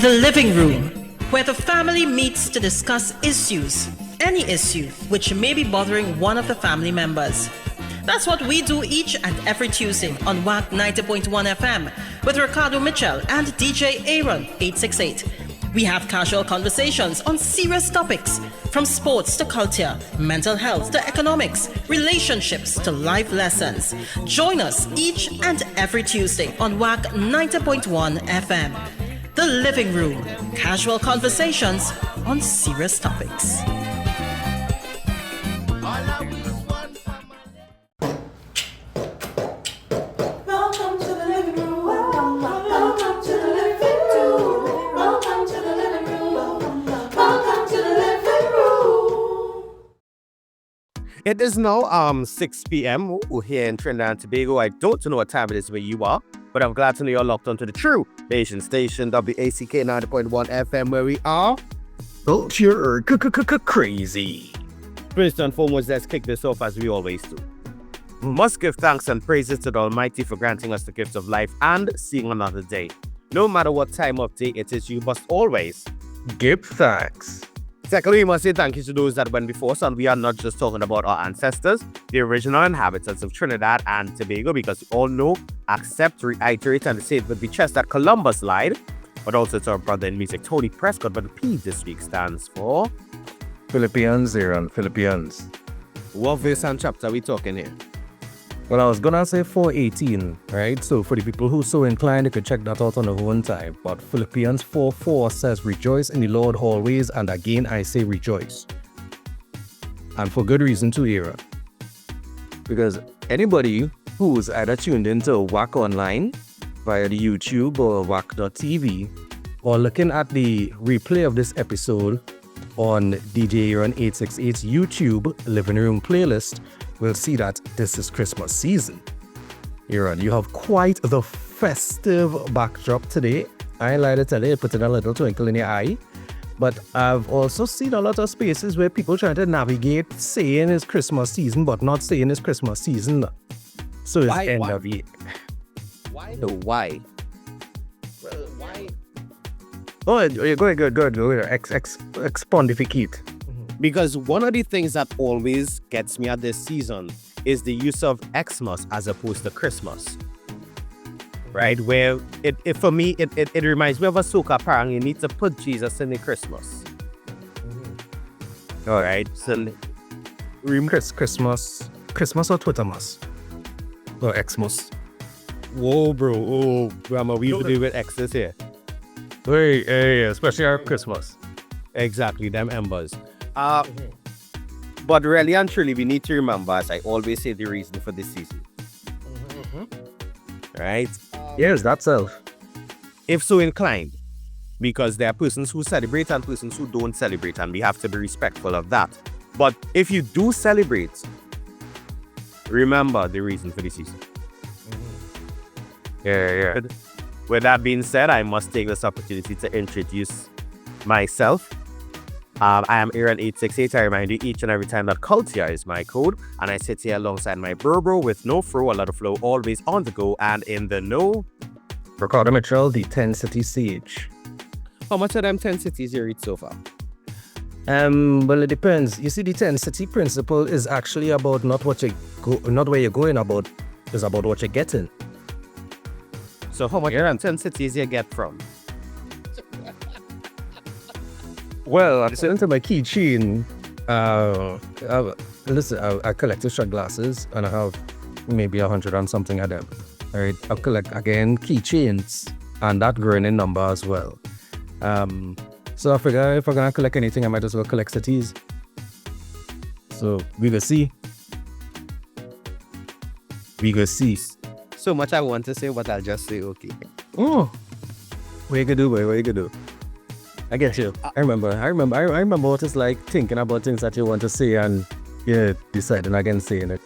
The living room, where the family meets to discuss issues, any issue which may be bothering one of the family members. That's what we do each and every Tuesday on WAC 90.1 FM with Ricardo Mitchell and DJ Aaron868. We have casual conversations on serious topics, from sports to culture, mental health to economics, relationships to life lessons. Join us each and every Tuesday on WAC 90.1 FM. The living room, casual conversations on serious topics. Welcome to the living room. Welcome to the living room. Welcome to the living room. Welcome to the living room. It is now 6 p.m. here in Trinidad and Tobago. I don't know what time it is where you are, but I'm glad to know you're locked onto the true Asian station, WACK 90.1 FM, where we are culture crazy. First and foremost, let's kick this off as we always do. We must give thanks and praises to the Almighty for granting us the gift of life and seeing another day. No matter what time of day it is, you must always give thanks. Secondly, we must say thank you to those that went before us, and we are not just talking about our ancestors, the original inhabitants of Trinidad and Tobago, because you all know, accept, reiterate, and say it with the chest that Columbus lied, but also to our brother in music, Tony Prescott, but the P this week stands for Philippians, Aaron, Philippians. What verse and chapter are we talking here? Well, I was gonna say 4:18, right? So for the people who so inclined, you could check that out on their own time. But Philippians 4:4 says, "Rejoice in the Lord always, and again I say rejoice." And for good reason too, Aaron. Because anybody who's either tuned into WAC online via the YouTube or WAC.tv, or looking at the replay of this episode on DJ Aaron868's YouTube Living Room playlist, will see that this is Christmas season. Aaron, you have quite the festive backdrop today. I ain't lie to tell you, putting a little twinkle in your eye. But I've also seen a lot of spaces where people trying to navigate saying it's Christmas season, but not saying it's Christmas season. So it's end of year. Why? No, why? Well, why? Oh, you're going good. Expondificate. Because one of the things that always gets me at this season is the use of Xmas as opposed to Christmas. Right? Where it for me, it reminds me of a soca parang. You need to put Jesus in the Christmas. All right. So, Christmas or Twittermas? Or Xmas? Whoa, bro. Oh, grandma, we used to do with X's here. Hey, especially our Christmas. Exactly, them embers. But really and truly, we need to remember, as I always say, the reason for this season. Right? Yes, that's self. If so inclined, because there are persons who celebrate and persons who don't celebrate, and we have to be respectful of that. But if you do celebrate, remember the reason for the season. Yeah. With that being said, I must take this opportunity to introduce myself. I am Aaron868. I remind you each and every time that culture is my code, and I sit here alongside my bro with no fro, a lot of flow, always on the go and in the know. Ricardo Mitchell, the 10 City Sage. How much of them 10 cities you read so far? Well, it depends. You see, the 10 City principle is actually about not where you're going, about is about what you're getting. So how much of them 10 cities you get from? Well, according to my keychain, I collected shot glasses and I have maybe 100 and something of them. All right, I collect again keychains and that growing in number as well. So I figure if I'm gonna collect anything, I might as well collect cities. So we will see. So much I want to say, but I'll just say okay. Oh, what you gonna do, boy? What you gonna do? I get you. I remember what it's like thinking about things that you want to say and deciding against saying it.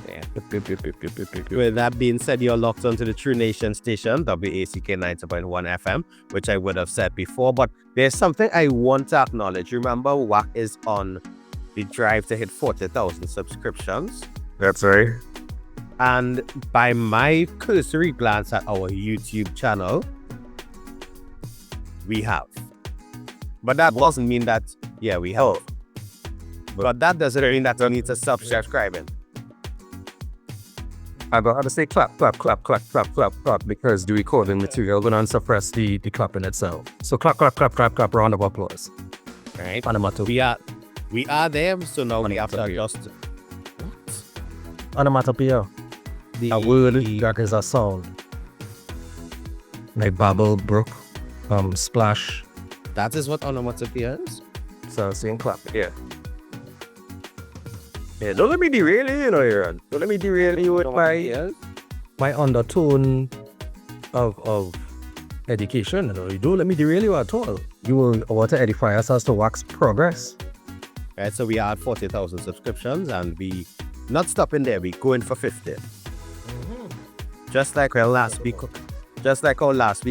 Yeah. With that being said, you're locked onto the True Nation station, WACK 90.1 FM, which I would have said before, but there's something I want to acknowledge. Remember, WAC is on the drive to hit 40,000 subscriptions. That's right. And by my cursory glance at our YouTube channel, we have. But that doesn't mean that, yeah, we have. But that doesn't mean that you need to stop subscribing. I got to say clap, clap, clap, clap, clap, clap, clap, because the recording material going to suppress the clapping itself. So clap, clap, clap, clap, clap, round of applause. Right? Onomatopoeia. We are there, so now we have to adjust. Onomatopoeia. A word that is a sound. Like babble, brook, splash. That is what onomatopoeia is. So saying clap, yeah. Yeah, don't let me derail you, Aaron. Don't let me derail you with my undertone of education. You don't let me derail you at all. You will want to edify us as to wax progress. Right, so we had 40,000 subscriptions and we not stopping there, we going for 50. Just like our last week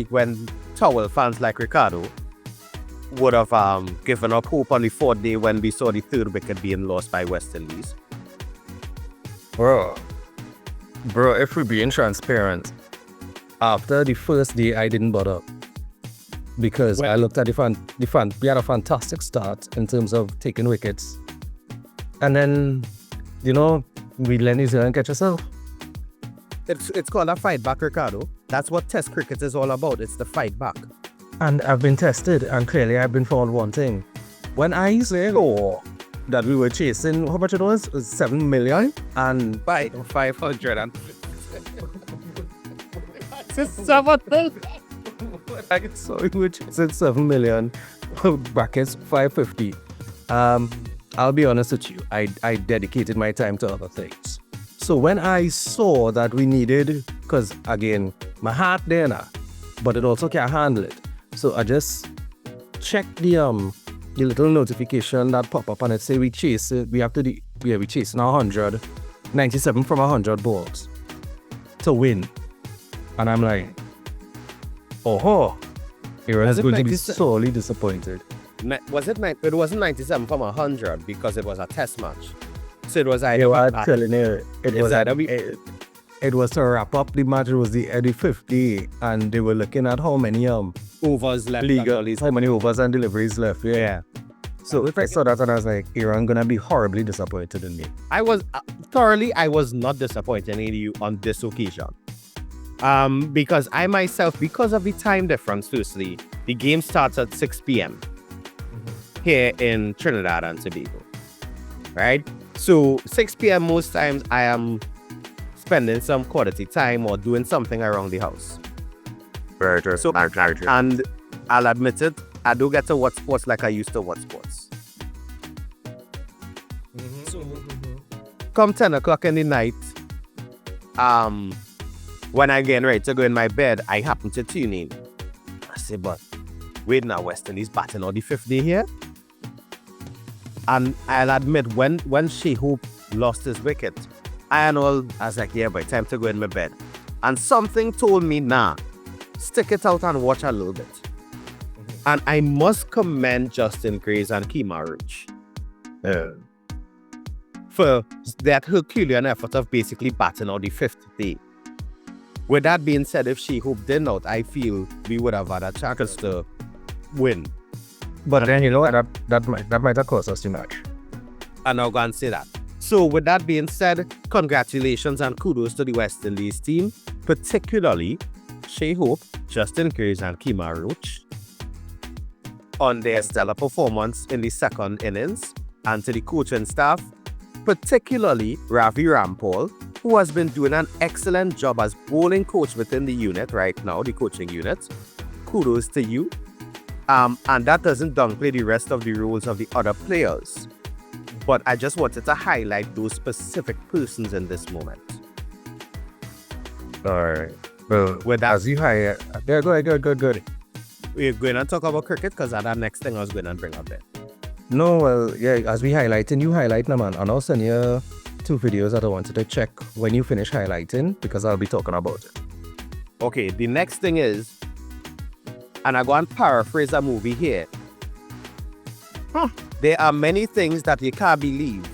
when towel fans like Ricardo would have given up hope on the fourth day when we saw the third wicket being lost by West Indies. Bro, if we're being transparent, after the first day I didn't bother. Because I looked at we had a fantastic start in terms of taking wickets. And then, we let New Zealand catch yourself. It's called a fight back, Ricardo. That's what Test cricket is all about. It's the fight back. And I've been tested, and clearly I've been found one thing. When I said that we were chasing, how much it was? 7 million? And 500 and... So we were chasing 7 million, brackets 550. I'll be honest with you, I dedicated my time to other things. So when I saw that we needed, because again, my heart there now, but it also can't handle it. So I just checked the little notification that pop up and it say we chase it. We chasing 100, 97 from 100 balls to win. And I'm like, Aaron is going to be sorely disappointed. It wasn't 97 from 100 because it was a test match. So it was like... I'm telling you, it was to wrap up the match. It was the 50, and they were looking at how many overs left. How many overs and deliveries left. Yeah. So if I saw that and I was like, Aaron gonna be horribly disappointed in me. I was not disappointed in you on this occasion. Because I myself, because of the time difference, firstly, the game starts at 6 p.m. here in Trinidad and Tobago. Right? So 6 p.m. most times I am spending some quality time or doing something around the house. So, and I'll admit it, I do get to watch sports like I used to watch sports. So, come 10 o'clock in the night, when I'm getting ready to go in my bed, I happen to tune in. I say, but wait now, West Indies batting on the 5th day here. And I'll admit, when Shea Hope lost his wicket, I was like, yeah, boy, time to go in my bed. And something told me, nah, stick it out and watch a little bit. And I must commend Justin Grace and Kemar Roach for that Herculean effort of basically batting on the 5th day. With that being said, if Shea Hope did not, I feel we would have had a chance to win. But then that might have cost us too much. And I'll go and say that. So with that being said, congratulations and kudos to the West Indies team, particularly Shea Hope, Justin Grace and Kemar Roach on their stellar performance in the second innings, and to the coaching staff, particularly Ravi Rampal, who has been doing an excellent job as bowling coach within the unit right now, the coaching unit. Kudos to you. And that doesn't downplay the rest of the roles of the other players. But I just wanted to highlight those specific persons in this moment. Alright. Well, with that, as you highlight, yeah, good. We're going to talk about cricket because that's the next thing I was going to bring up there. No, well, yeah, as we highlighting, you highlight now, man. And I'll send you 2 videos that I wanted to check when you finish highlighting because I'll be talking about it. Okay, the next thing is, and I'm going to paraphrase a movie here. There are many things that you can't believe,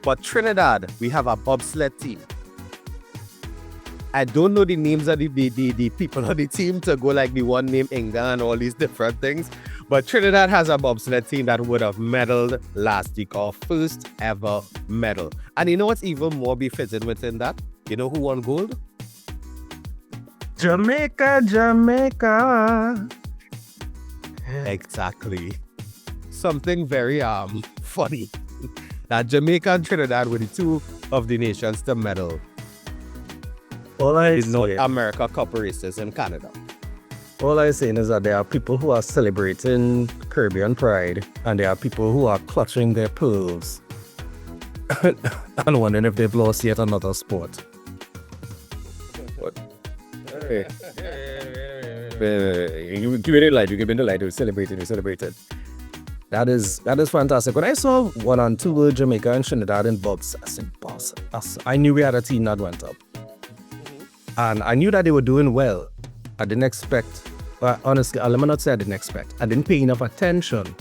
but Trinidad, we have a bobsled team. I don't know the names of the people on the team to go like the one named Inga and all these different things. But Trinidad has a bobsled team that would have medaled last week, our first ever medal. And you know what's even more befitting within that? You know who won gold? Jamaica. Exactly. Something very funny. That Jamaica and Trinidad were the two of the nations to medal All I in North say, America Cup races in Canada. all I saying is that there are people who are celebrating Caribbean pride, and there are people who are clutching their pearls and wondering if they've lost yet another sport. What? Hey. You give me the light. You give me the light. We celebrated. That is fantastic. When I saw 1 and 2 Jamaica and Trinidad in bobs, I said, boss, I knew we had a team that went up. And I knew that they were doing well. I didn't expect, honestly, let me not say I didn't expect. I didn't pay enough attention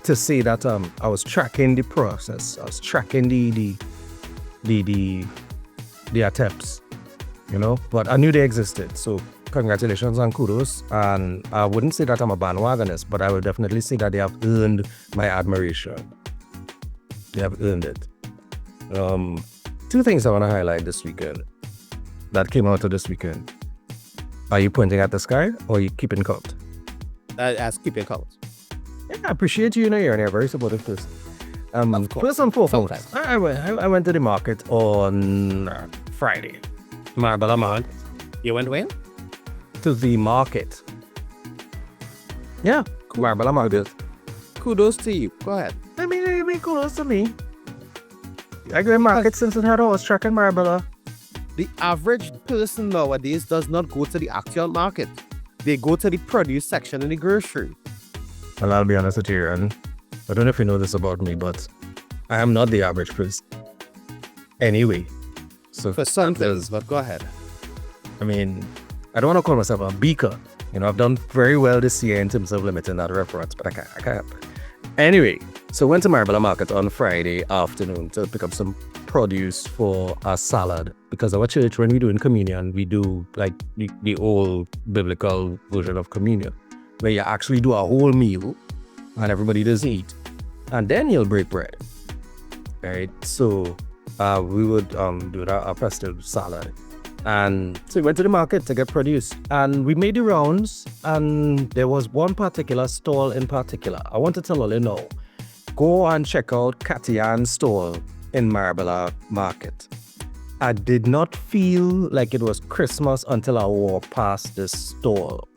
to say that I was tracking the process. I was tracking the attempts, you know. But I knew they existed. So congratulations and kudos. And I wouldn't say that I'm a bandwagonist, but I would definitely say that they have earned my admiration. They have earned it. 2 things I want to highlight this weekend that came out of this weekend. Are you pointing at the sky or are you keeping count? As keeping count. Yeah, I appreciate you. You're a very supportive person. Of course. First and foremost, Sometimes. I went to the market on Friday. Marbella Market. You went when? To the market. Yeah, Marbella Market. Kudos to you. Go ahead. I mean, kudos to me. I go to market since I had always tracking Marbella. The average person nowadays does not go to the actual market. They go to the produce section in the grocery. Well, I'll be honest with you, and I don't know if you know this about me, but I am not the average person. Anyway, so For some things, but go ahead. I mean, I don't want to call myself a beaker. You know, I've done very well this year in terms of limiting that reference, but I can't. Anyway, so went to Marbella Market on Friday afternoon to pick up some produce for a salad, because our church, when we do in communion, we do like the old biblical version of communion, where you actually do a whole meal and everybody does eat, and then you'll break bread. Right? So we would do a festive salad. And so we went to the market to get produce, and we made the rounds, and there was one particular stall in particular. I want to tell you now, go and check out Katian's stall in Marbella Market. I did not feel like it was Christmas until I walked past this stall.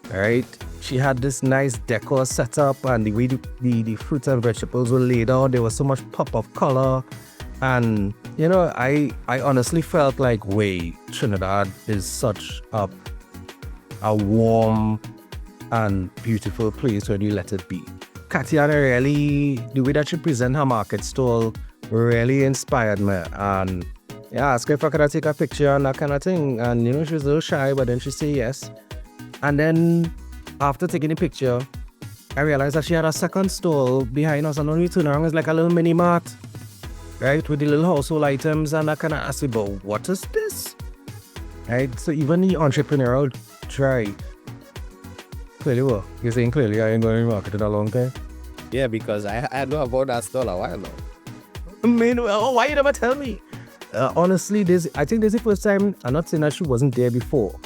Right? She had this nice decor set up, and the way the fruits and vegetables were laid out, there was so much pop of color. And, you know, I honestly felt like, wait, Trinidad is such a warm and beautiful place when you let it be. Katiana really, the way that she present her market stall really inspired me. And yeah, I asked her if I could take a picture and that kind of thing. And, you know, she was a little shy, but then she said yes. And then after taking the picture, I realized that she had a second stall behind us. And when we turned around, it was like a little mini mart. Right, with the little household items, and I kind of asked me, but what is this? Right, so even the entrepreneurial drive. Clearly, what? You're saying clearly I ain't going to the market in a long time? Yeah, because I know about that stall a while now. I mean, why you never tell me? Honestly, I think this is the first time, I'm not saying that she wasn't there before.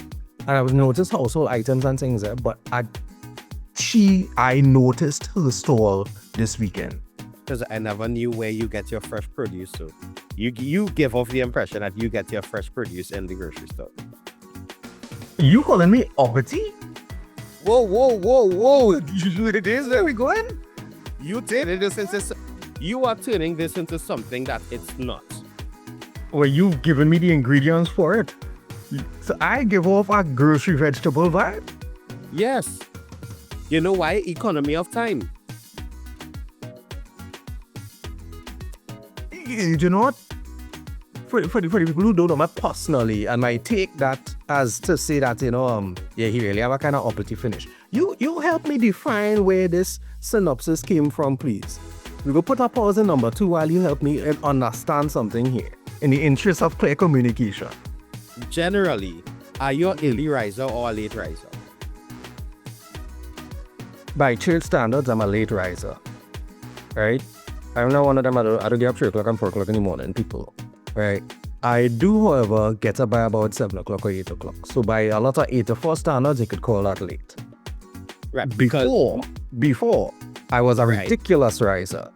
And I was noticed household items and things there, but I noticed her stall this weekend. Because I never knew where you get your fresh produce. So you give off the impression that you get your fresh produce in the grocery store. You calling me uppity? Whoa. It is where we going? You are turning this into something that it's not. Well, you've given me the ingredients for it. So I give off a grocery vegetable vibe? Yes. You know why? Economy of time. You know what? For the people who don't know me personally, and might take that as to say that, you know, yeah, he really have a kind of uppity finish. You help me define where this synopsis came from, please. We will put a pause in number 2 while you help me understand something here, in the interest of clear communication. generally, are you an early riser or a late riser? By church standards, I'm a late riser, right? I'm not one of them. I don't get up 3 o'clock and 4 o'clock in the morning, people, right? I do, however, get up by about 7 o'clock or 8 o'clock. So by a lot of 8 to 4 standards, you could call that late. Right. Before, I was a Right. ridiculous riser.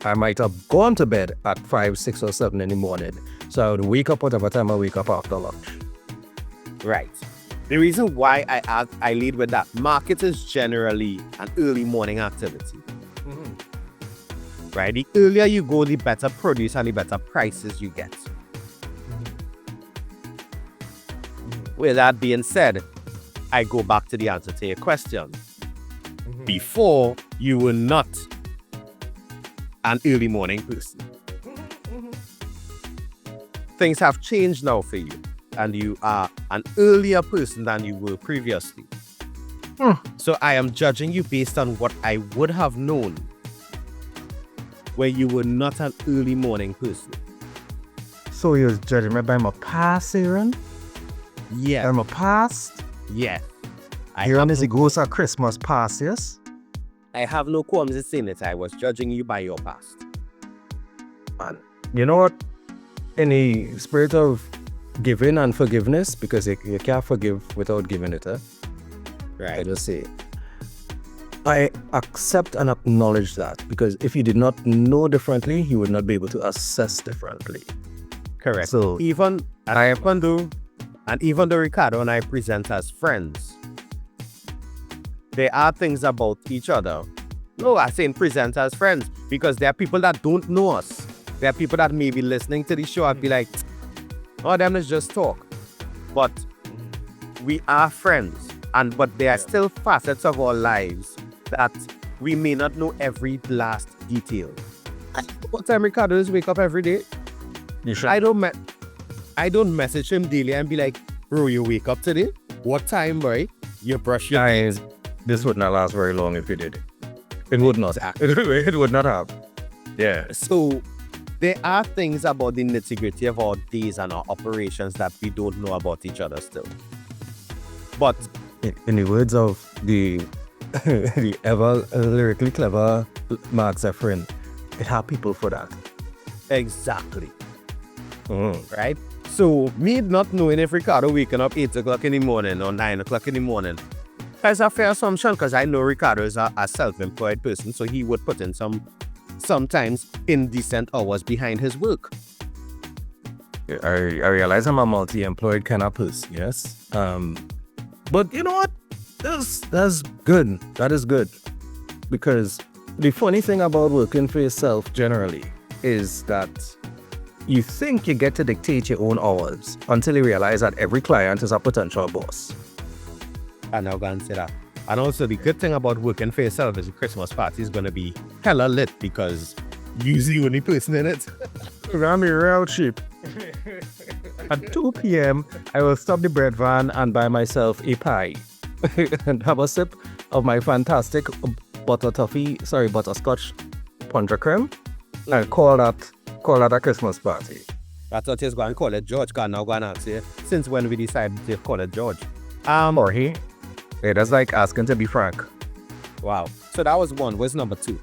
I might have gone to bed at 5, 6, or 7 in the morning. So I would wake up whatever time I wake up after lunch. Right. The reason why I lead with that, market is generally an early morning activity. Right? The earlier you go, the better produce and the better prices you get. With that being said, I go back to the answer to your question. Before, you were not an early morning person. Things have changed now for you, and you are an earlier person than you were previously. So I am judging you based on what I would have known where you were not an early morning person. So you're judging me by my past, Aaron? Yeah. By my past? Yeah. Aaron is a ghost of Christmas past, yes? I have no qualms in saying it. I was judging you by your past. Man, you know what? In the spirit of giving and forgiveness, because you can't forgive without giving it, I Right. just say, I accept and acknowledge that, because if you did not know differently, you would not be able to assess differently. Correct. So even though Ricardo and I present as friends, there are things about each other. No, I say present as friends because there are people that don't know us. There are people that may be listening to the show and be like, oh, them is just talk. But we are friends, but there are still facets of our lives that we may not know every last detail. What time Ricardo does wake up every day? you should. I don't message him daily and be like, bro, you wake up today? What time, boy? You brush your Guys, this would not last very long if you did. It would not. It would not have. Yeah. So there are things about the nitty-gritty of our days and our operations that we don't know about each other still. But In the words of the ever lyrically clever Mark Zephyrin, it had people for that. exactly, right? So me not knowing if Ricardo waking up 8 o'clock in the morning or 9 o'clock in the morning, that's a fair assumption because I know Ricardo is a self-employed person, so he would put in sometimes indecent hours behind his work. I realize I'm a multi-employed kind of person, yes. But you know what? That's good. That is good. Because the funny thing about working for yourself generally is that you think you get to dictate your own hours until you realize that every client is a potential boss. And I'm going to say that. And also the good thing about working for yourself is the Christmas party is going to be hella lit because usually the only person in it. It's gonna be real cheap. At 2 p.m., I will stop the bread van and buy myself a pie and have a sip of my fantastic butterscotch punch creme and call that a Christmas party. I thought he was going to call it George, because now going to ask you, since when we decided to call it George? Or he. Yeah, that's like asking to be frank. Wow. So that was one. Where's number two?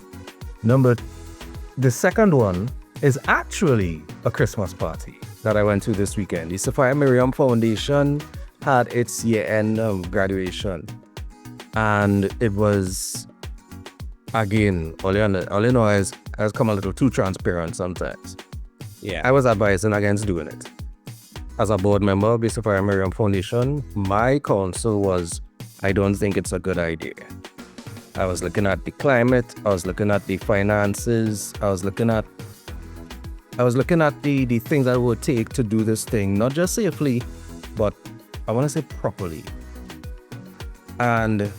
The second one is actually a Christmas party that I went to this weekend. The Sophia Miriam Foundation had its year-end graduation. And it was, again, all you know is I've come a little too transparent sometimes. Yeah. I was advising against doing it. As a board member of the Sophia Miriam Foundation, my counsel was, I don't think it's a good idea. I was looking at the climate, I was looking at the finances, I was looking at the things that it would take to do this thing, not just safely, but I want to say properly. And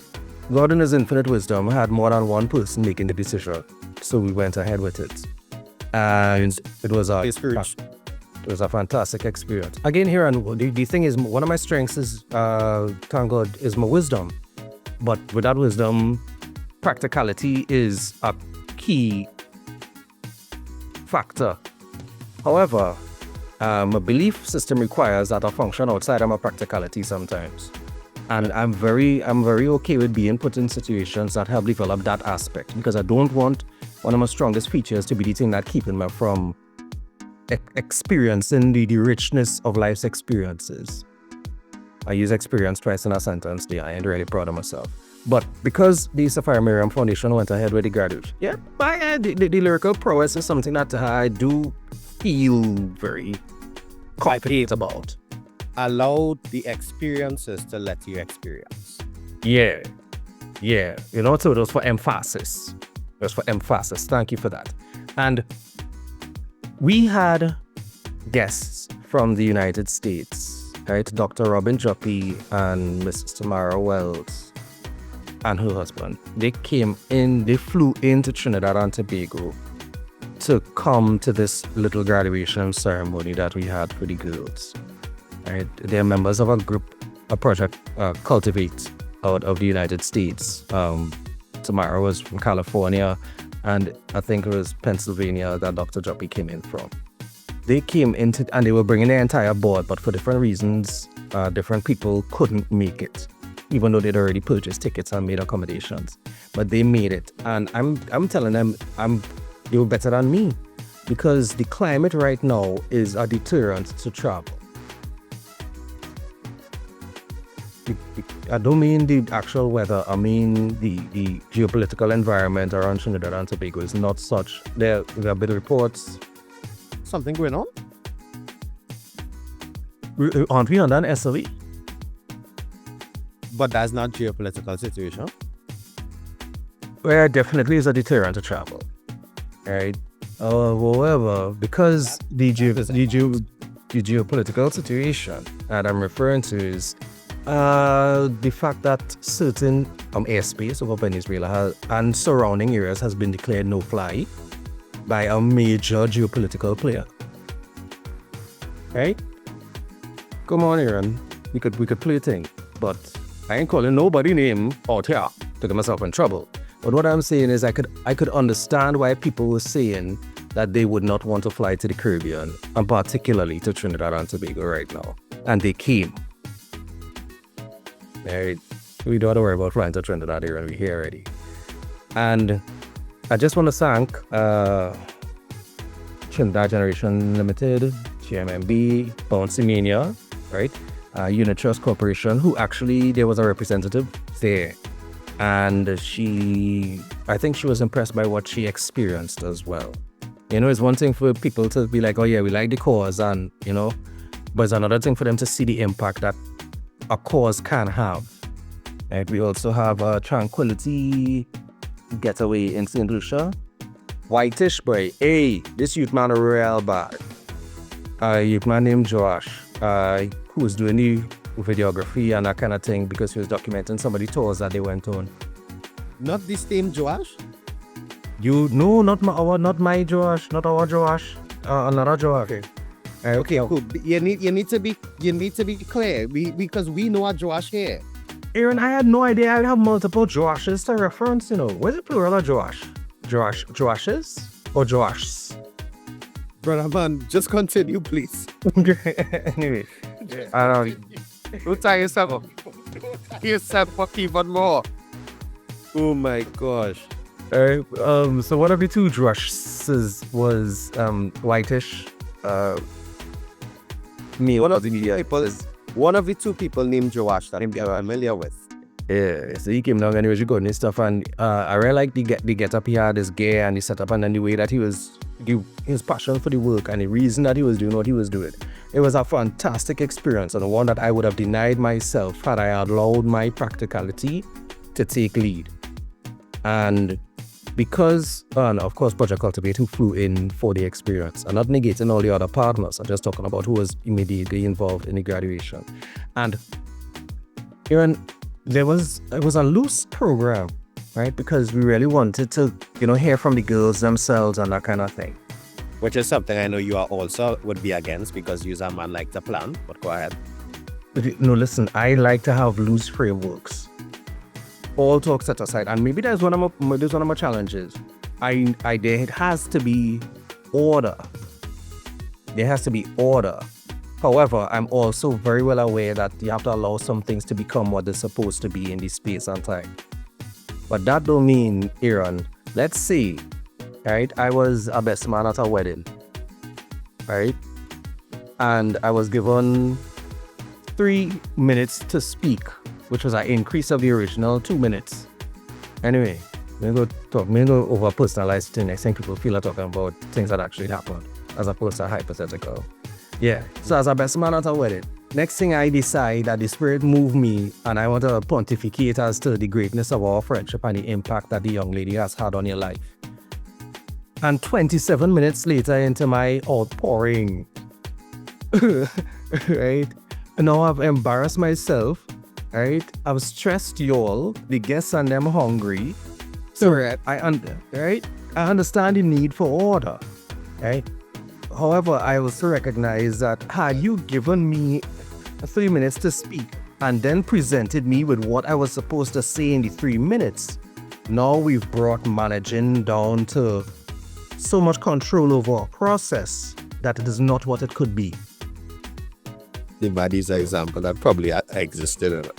God in his infinite wisdom had more than one person making the decision. So we went ahead with it. And it was a fantastic experience. Again, here, and the thing is, one of my strengths is, thank God, is my wisdom. But with that wisdom, practicality is a key factor. However, a belief system requires that I function outside of my practicality sometimes. And I'm very okay with being put in situations that help develop that aspect, because I don't want one of my strongest features to be the thing that keeping me from experiencing the richness of life's experiences. I use experience twice in a sentence there. I ain't really proud of myself. But because the Sapphire Miriam Foundation went ahead with the graduate, the lyrical prowess is something that I do feel very confident about. Allow the experiences to let you experience. Yeah. So it was for emphasis. Thank you for that. And we had guests from the United States, right? Dr. Robin Joppy and Mrs. Tamara Wells and her husband. They flew into Trinidad and Tobago to come to this little graduation ceremony that we had for the girls. Right? They're members of a project, Cultivate, out of the United States. Tamara was from California, and I think it was Pennsylvania that Dr. Joppy came in from. They came into, and they were bringing their entire board, but for different reasons, different people couldn't make it, even though they'd already purchased tickets and made accommodations. But they made it, and I'm telling them, they were better than me, because the climate right now is a deterrent to travel. I don't mean the actual weather, I mean the geopolitical environment around Trinidad and Tobago is not such. There have been reports. Something going on? Aren't we under an SOE? But that's not geopolitical situation. Well, definitely is a deterrent to travel. Right? However, because the geopolitical situation that I'm referring to is the fact that certain airspace over Venezuela and surrounding areas has been declared no-fly by a major geopolitical player. Right? Come on, Aaron. We could play a thing, but I ain't calling nobody name out here to get myself in trouble. But what I'm saying is I could understand why people were saying that they would not want to fly to the Caribbean, and particularly to Trinidad and Tobago right now. And they came. Right? We don't have to worry about flying to Trinidad here, and we're here already. And I just want to thank Trinidad Generation Limited, GMMB, Bouncy Mania, right? Unit Trust Corporation, who actually, there was a representative there. And I think she was impressed by what she experienced as well. You know, it's one thing for people to be like, oh yeah, we like the cause, and, you know, but it's another thing for them to see the impact that a cause can have. And we also have a Tranquility Getaway in St. Lucia. Whitish boy, hey, this youth man a real bad. A youth man named Josh, who was doing the videography and that kind of thing because he was documenting some of the tours that they went on. Not the same Josh? No, not my Josh, not our Josh, another Josh. Okay, cool. You need to be clear, because we know a Josh here. Aaron, I had no idea I'd have multiple Joashes to reference, you know. What's the plural of Joash? Joashes or Joashs? Brother man, just continue, please. Anyway, Don't tie yourself up. Yourself up even more. Oh my gosh. So one of the two Joashes was Whitish. One of the two people named Joash that I'm familiar with. Yeah, so he came down and he was recording his stuff, and I really like the get up he had, his gear and the setup, and then the way that his passion for the work and the reason that he was doing what he was doing. It was a fantastic experience, and one that I would have denied myself had I allowed my practicality to take lead. And because, and of course, Project Cultivate, who flew in for the experience. I'm not negating all the other partners. I'm just talking about who was immediately involved in the graduation. And Aaron, it was a loose program, right? Because we really wanted to, hear from the girls themselves and that kind of thing. Which is something I know you are also would be against, because you're a man like to plan. But go ahead. No, listen, I like to have loose frameworks. All talk set aside, and maybe that's one of my challenges. There has to be order. There has to be order. However, I'm also very well aware that you have to allow some things to become what they're supposed to be in this space and time. But that don't mean, Aaron, let's say, right, I was a best man at a wedding, right? And I was given 3 minutes to speak, which was an increase of the original 2 minutes. Anyway, we go over personalized things. I think people feel like talking about things that actually happened as opposed to hypothetical. Yeah. So as a best man at a wedding, next thing I decide that the spirit moved me and I want to pontificate as to the greatness of our friendship and the impact that the young lady has had on your life. And 27 minutes later into my outpouring, right? And now I've embarrassed myself, right? I've stressed y'all, the guests and them hungry. So I understand the need for order, right? However, I also recognize that had you given me 3 minutes to speak and then presented me with what I was supposed to say in the 3 minutes, now we've brought managing down to so much control over a process that it is not what it could be. The baddies example that probably existed.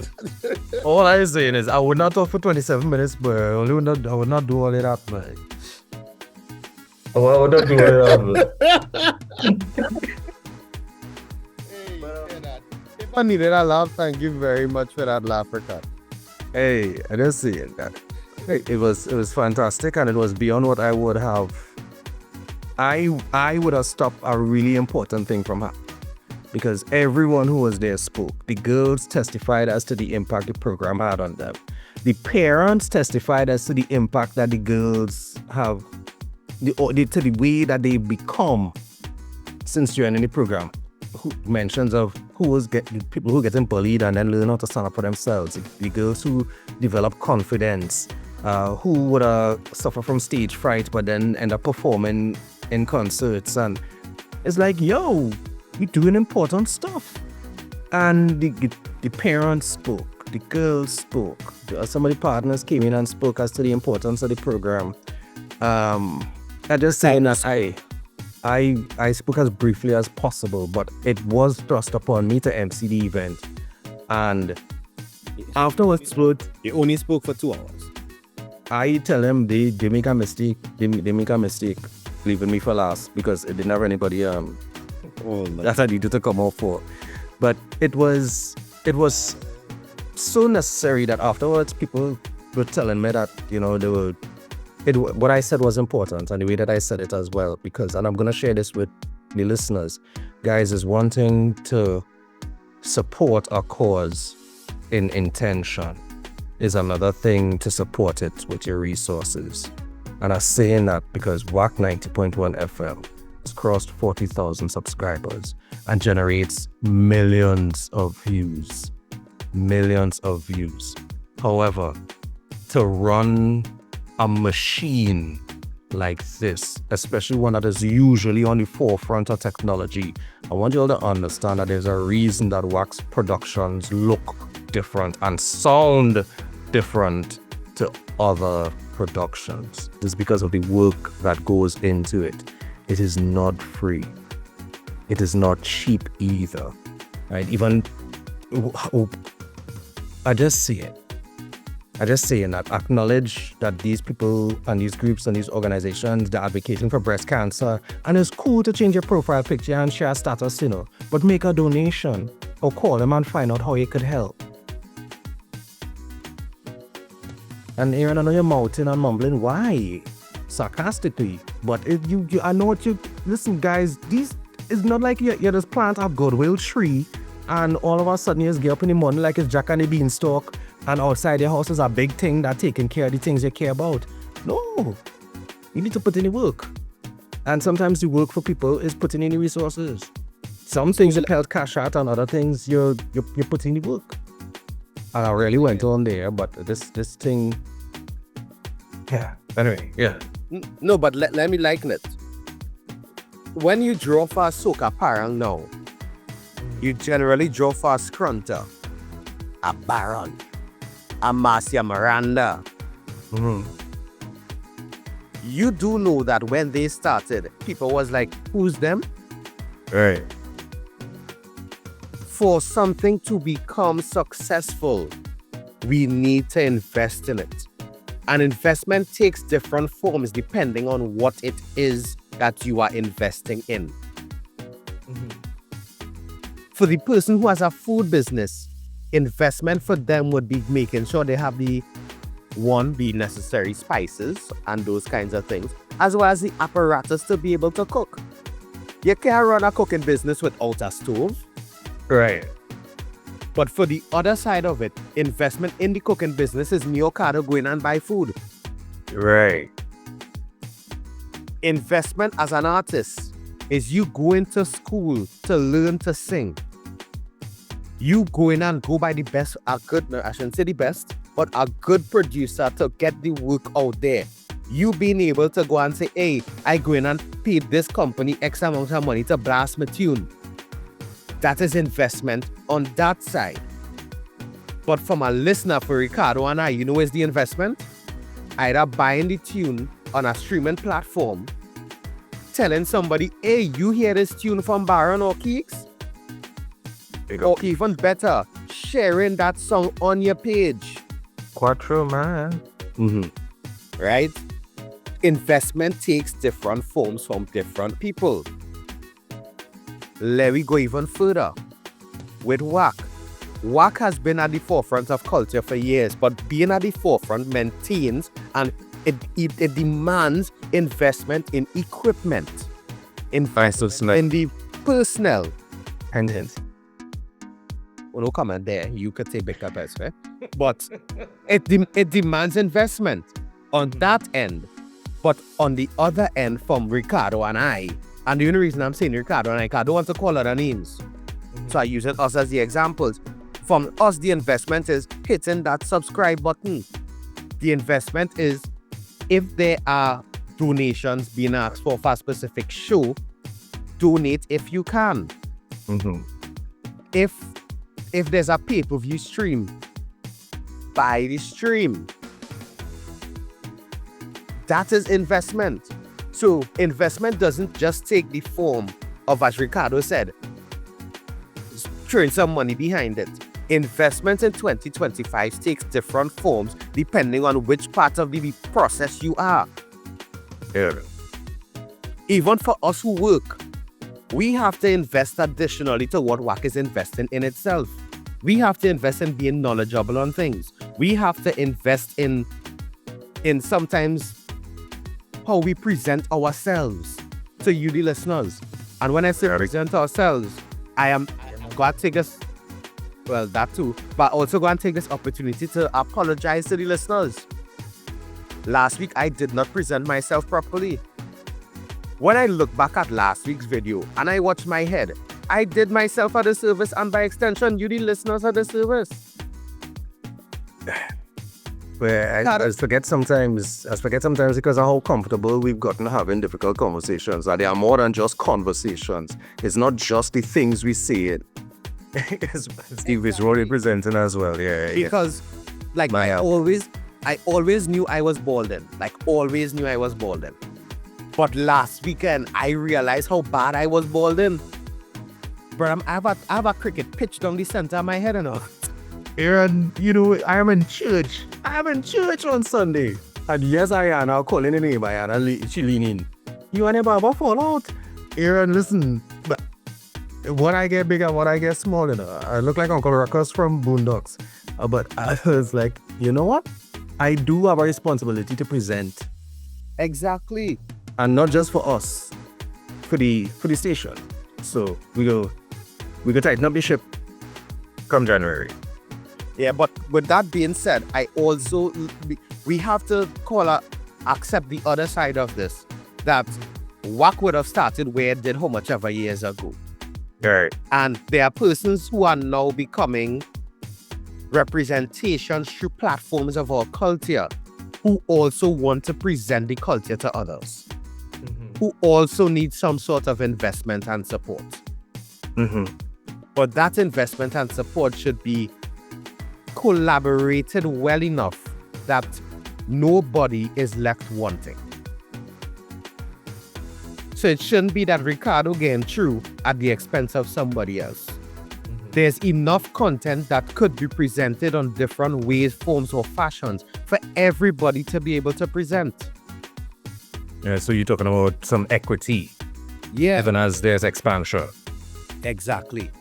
All I'm saying is I would not talk for 27 minutes, but I would not do all of that, man. Oh, I would not do all of that. If I needed a laugh, thank you very much for that laugh, Ricardo. Hey, I just see it. It was fantastic, and it was beyond what I would have. I would have stopped a really important thing from happening. Because everyone who was there spoke. The girls testified as to the impact the program had on them. The parents testified as to the impact that the girls have, to the way that they become since joining the program. Mentions of people who getting bullied and then learn how to stand up for themselves. The girls who develop confidence, who would suffer from stage fright but then end up performing in concerts. And it's like, yo, we're doing important stuff. And the parents spoke, the girls spoke, some of the partners came in and spoke as to the importance of the program. I just saying that I spoke as briefly as possible, but it was thrust upon me to MC the event. And afterwards, You only spoke for 2 hours. I tell them they make a mistake. They make a mistake leaving me for last because it didn't have anybody that I needed to come out for. But it was so necessary that afterwards people were telling me that, you know, what I said was important and the way that I said it as well, because, and I'm going to share this with the listeners, guys, is one thing to support a cause in intention, is another thing to support it with your resources. And I'm saying that because WAC 90.1 FM has crossed 40,000 subscribers and generates millions of views. However, to run a machine like this, especially one that is usually on the forefront of technology, I want you all to understand that there's a reason that WAC's productions look different and sound different to other productions. It's because of the work that goes into it. It is not free. It is not cheap either. Right? Even I just say it. I just saying that acknowledge that these people and these groups and these organizations, they're advocating for breast cancer, and it's cool to change your profile picture and share status, you know, but make a donation or call them and find out how you could help. And Aaron, I know you're mouthing and mumbling, why? Sarcastically. But if I know what you, listen guys, it's not like you just plant a goodwill tree and all of a sudden you just get up in the morning like it's Jack and the Beanstalk and outside your house is a big thing that taking care of the things you care about. No, you need to put in the work. And sometimes the work for people is putting in the resources. Some things you held cash out and other things you're putting in the work. And I really went on there, but this thing, yeah. Anyway, yeah. No, but let me liken it. When you draw for a soca parang now, you generally draw for a scrunter, a baron, a Marcia Miranda. Mm-hmm. You do know that when they started, people was like, who's them? Right. For something to become successful, we need to invest in it. An investment takes different forms depending on what it is that you are investing in. For the person who has a food business, investment for them would be making sure they have the necessary spices and those kinds of things, as well as the apparatus to be able to cook. You can't run a cooking business without a stove. Right. But for the other side of it, investment in the cooking business is me or Ricardo going and buy food. Right. Investment as an artist is you going to school to learn to sing. You going and go by the best, I shouldn't say the best, but a good producer to get the work out there. You being able to go and say, hey, I go in and paid this company X amount of money to blast my tune. That is investment on that side. But from a listener for Ricardo and I, you know where's the investment? Either buying the tune on a streaming platform, telling somebody, hey, you hear this tune from Baron or Keeks? Or even better, sharing that song on your page. Quattro, man. Right? Investment takes different forms from different people. Let me go even further. With WAC. WAC has been at the forefront of culture for years, but being at the forefront maintains and it demands investment in equipment. In the personnel. And hence. Well, no comment there. You could say big up as well. But it demands investment on that end. But on the other end, from Ricardo and I, and the only reason I'm saying Ricardo and I don't want to call other names. So I use us as the examples. From us, the investment is hitting that subscribe button. The investment is if there are donations being asked for a specific show, donate if you can. If there's a pay-per-view stream, buy the stream. That is investment. So investment doesn't just take the form of, as Ricardo said, throwing some money behind it. Investment in 2025 takes different forms depending on which part of the process you are. Yeah. Even for us who work, we have to invest additionally to what WAC is investing in itself. We have to invest in being knowledgeable on things. We have to invest in sometimes how we present ourselves to you, the listeners. And when I say present ourselves, I am going to take us, well, that too, but also going to take this opportunity to apologize to the listeners. Last week, I did not present myself properly. When I look back at last week's video and I watch my head, I did myself a disservice, and by extension, you, the listeners, a disservice. Where I forget sometimes because of how comfortable we've gotten having difficult conversations. That they are more than just conversations. It's not just the things we say. Steve is really presenting as well. Yeah. Because, like, I always knew I was balding. But last weekend, I realized how bad I was balding. But I have a cricket pitch down the center of my head and all. Aaron, you know, I am in church on Sunday. And yes, Ayana, calling the name Ayana, she leaning. You and your barber fall out. Aaron, listen, but when I get big and when I get small, you know, I look like Uncle Ruckus from Boondocks. But I was like, you know what? I do have a responsibility to present. Exactly. And not just for us, for the station. So we go tighten up the ship come January. Yeah, but with that being said, we have to accept the other side of this. That WAC would have started where it did how much ever years ago. Right. And there are persons who are now becoming representations through platforms of our culture who also want to present the culture to others. Who also need some sort of investment and support. But that investment and support should be collaborated well enough that nobody is left wanting. So it shouldn't be that Ricardo getting through at the expense of somebody else. There's enough content that could be presented on different ways, forms, or fashions for everybody to be able to present. Yeah, so you're talking about some equity, Yeah, even as there's expansion. exactly.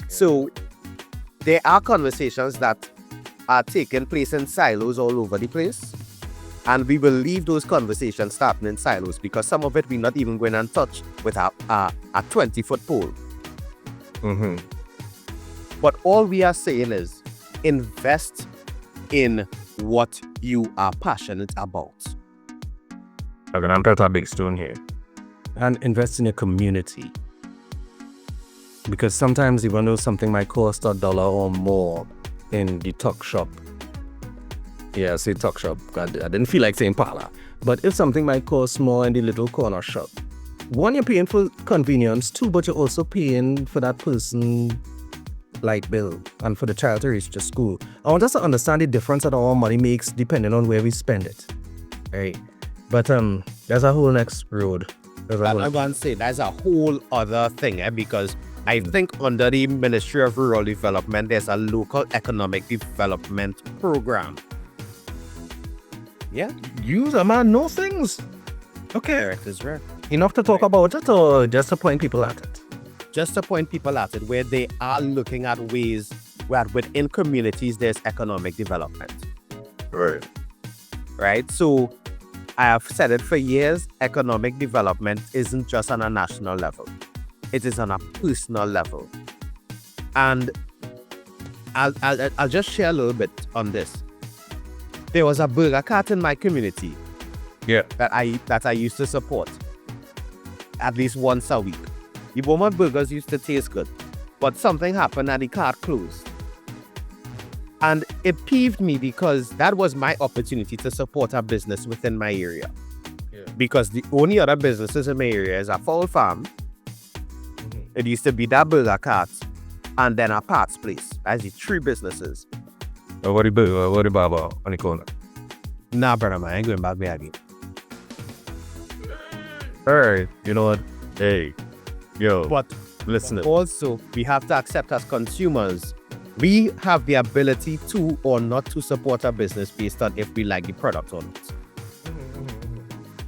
So there are conversations that are taking place in silos all over the place. And we will leave those conversations starting in silos because some of it we're not even going and touch with a 20-foot pole. Mm-hmm. But all we are saying is invest in what you are passionate about. I'm going to put a big stone here. And invest in your community. Because sometimes even though something might cost $1 or more in the tuck shop, yeah, I say tuck shop, I didn't feel like saying parlor. But if something might cost more in the little corner shop, one, you're paying for convenience, two, but you're also paying for that person light bill and for the child to reach to school. I want us to understand the difference that our money makes depending on where we spend it. Right? But there's a whole next road. I'm going to say that's a whole other thing because I think under the Ministry of Rural Development, there's a local economic development program. Yeah, You, the man, know things. Okay. correct is right. Enough to talk about it or just to point people at it? Just to point people at it, where they are looking at ways where within communities there's economic development. Right. Right? So I have said it for years, economic development isn't just on a national level. It is on a personal level. And I'll just share a little bit on this. There was a burger cart in my community Yeah. that I used to support at least once a week. The Beaumont burgers used to taste good, but something happened and the cart closed. And it peeved me because that was my opportunity to support a business within my area. Yeah. Because the only other businesses in my area is a fowl farm. It used to be that burger cart and then a parts place. That's the three businesses. What the baba on the corner? Nah, brother, man, I ain't going back there again. Alright, you know what? Hey, yo, But listen. also, we have to accept as consumers, we have the ability to or not to support a business based on if we like the product or not.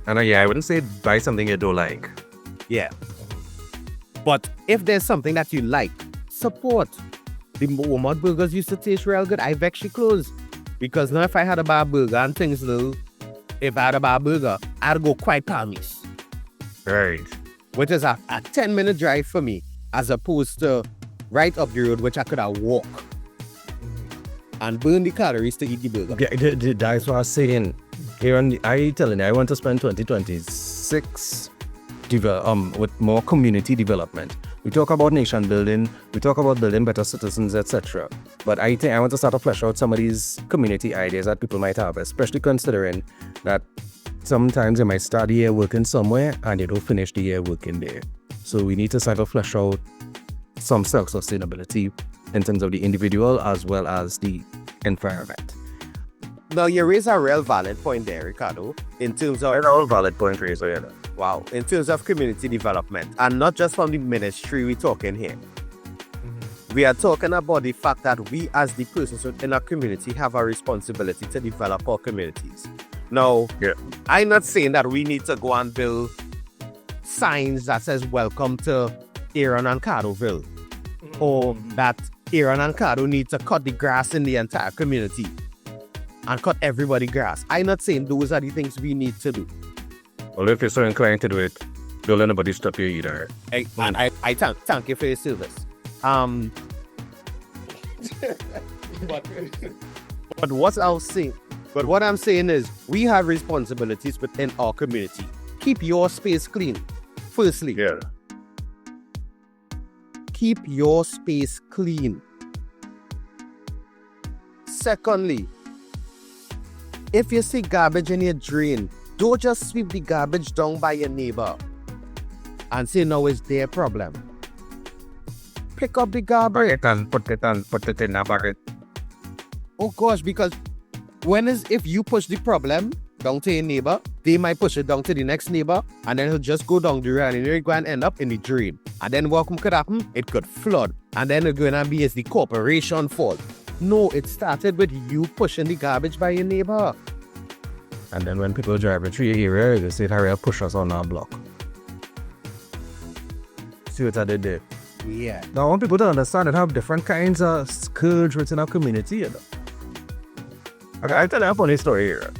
And yeah, I wouldn't say buy something you don't like. Yeah. But if there's something that you like, support. The Walmart burgers used to taste real good. I've actually closed. Because now if I had a bar burger and things little, if I had a bar burger, I'd go quite Palmies. Right. Which is a 10-minute drive for me, as opposed to right up the road, which I could have walk and burn the calories to eat the burger. Yeah, that's what I was saying. Here on I telling you, I want to spend 2026 with more community development. We talk about nation building, we talk about building better citizens, etc. But I think I want to start to flesh out some of these community ideas that people might have, especially considering that sometimes you might start the year working somewhere and you don't finish the year working there. So we need to start to flesh out some self-sustainability in terms of the individual as well as the environment. Now, you raise a real valid point there, Ricardo, in terms of all valid point raised, yeah. wow, in terms of community development, and not just from the ministry we're talking here. We are talking about the fact that we as the persons in our community have a responsibility to develop our communities. Now, Yeah. I'm not saying that we need to go and build signs that says welcome to Aaron and Cardoville, or that Aaron and Cardo need to cut the grass in the entire community and cut everybody grass. I'm not saying those are the things we need to do. Well, if you're so inclined to do it, don't let nobody stop you either. I thank you for your service. But what I'm saying is we have responsibilities within our community. Keep your space clean. Firstly, Yeah. keep your space clean. Secondly, if you see garbage in your drain, don't just sweep the garbage down by your neighbor and say no, it's their problem. Pick up the garbage. Put it in a bucket. Oh gosh, because if you push the problem, down to your neighbor. They might push it down to the next neighbor, and then he'll just go down the road and you're going to end up in the drain. And then what could happen? It could flood. And then it's going to be as the corporation fault. No, it started with you pushing the garbage by your neighbor. And then when people drive through your area, they say, hurry up, push us on our block. See what I did there? Yeah. Now, I want people to understand that have different kinds of scourge within our community. You know? Okay, I'll tell you a funny story here.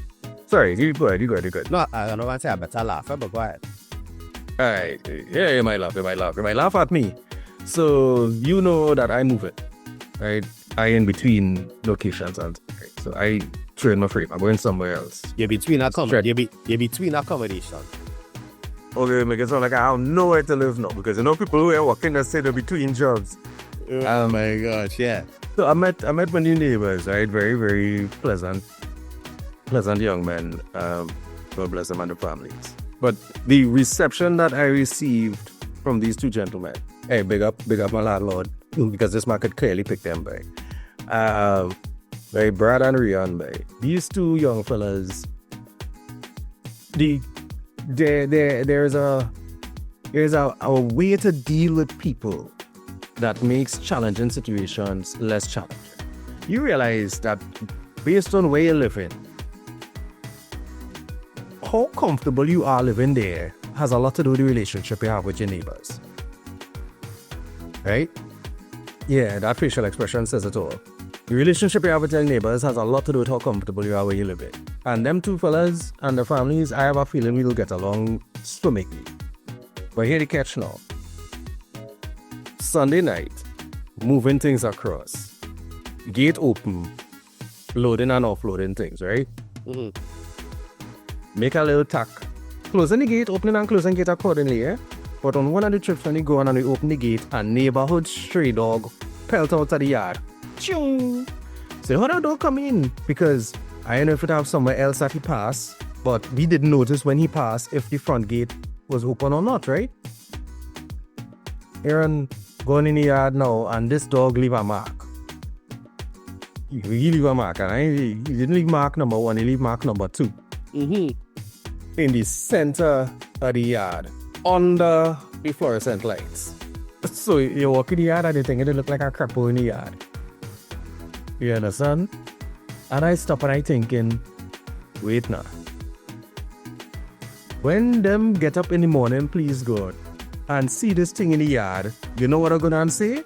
Sorry, you go ahead. No, I don't want to say I better laugh, but go ahead. Alright, yeah, you might laugh at me. So, you know that I move it, right? I in between locations, and right? So I train my frame. I'm going somewhere else. You're between accommodation. You're between accommodation. Okay, make it sound like I have nowhere to live now, because you know people who are working that say they're between jobs. Oh my gosh, yeah. So I met my new neighbors, right? Very, very pleasant young men. God bless them and their families. But the reception that I received from these two gentlemen, hey, big up my landlord, because this man could clearly pick them by. By Brad and Rian, by these two young fellas. There's a way to deal with people that makes challenging situations less challenging. You realize that based on where you're living, how comfortable you are living there has a lot to do with the relationship you have with your neighbors. Right? Yeah, that facial expression says it all. The relationship you have with your neighbors has a lot to do with how comfortable you are where you live in. And them two fellas and their families, I have a feeling we'll get along swimmingly. But here the catch now. Sunday night, moving things across. Gate open, loading and offloading things, right? Make a little tack. Closing the gate, opening and closing gate accordingly, eh? But on one of the trips when we go on and we open the gate, a neighborhood stray dog pelt out of the yard. Chung! So how that dog come in? Because I don't know if it have somewhere else that he passed, but we didn't notice when he passed if the front gate was open or not, right? Aaron going in the yard now, and this dog leave a mark. He leave a mark, and he didn't leave mark number 1, he leave mark number 2. In the center of the yard, under the fluorescent lights. So you walk in the yard and you think it look like a crapple in the yard. You understand? And I stop and I thinking, wait now. When them get up in the morning, please God, and see this thing in the yard, you know what I'm gonna say?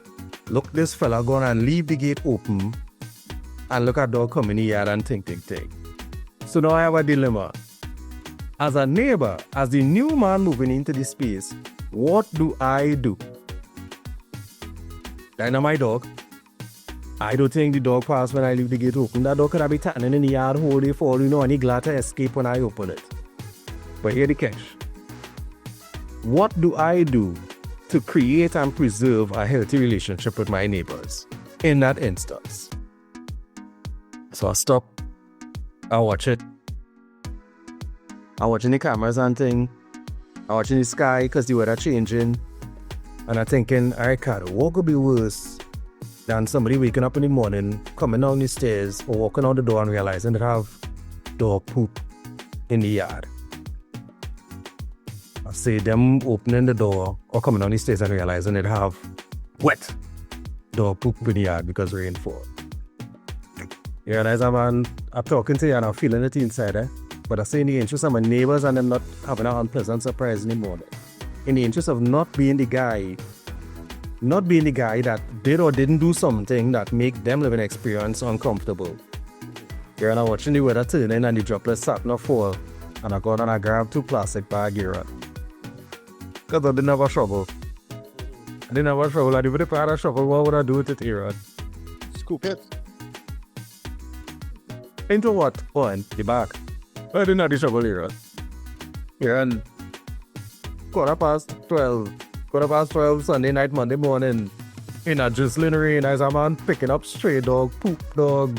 Look, this fella gonna leave the gate open and look at dog come in the yard and think. So now I have a dilemma. As a neighbor, as the new man moving into this space, what do? I know my dog. I don't think the dog passed when I leave the gate open. That dog could have been standing in the yard whole day for all you know, and he glad to escape when I open it. But here the catch. What do I do to create and preserve a healthy relationship with my neighbors in that instance? So I stop, I watch it. I'm watching the cameras and thing. I'm watching the sky because the weather changing. And I'm thinking, alright, Carter, what could be worse than somebody waking up in the morning, coming down the stairs, or walking out the door and realizing that I have dog poop in the yard? I say them opening the door or coming down the stairs and realizing they have wet dog poop in the yard because rain fall. You realize I'm talking to you and I'm feeling it inside, eh? But I say in the interest of my neighbors and them not having an unpleasant surprise in the morning. In the interest of not being the guy that did or didn't do something that make them living experience uncomfortable. Here and I'm watching the weather turning and the droplets starting to fall. And I go and I grab 2 plastic bags here. Because I didn't have a shovel. And if I had a shovel, what would I do with it here? Scoop it. Into what? Oh, in the back. I didn't have the shovel here. Here and 12:15 Sunday night, Monday morning, in a drizzling rain, as a man picking up stray dog poop in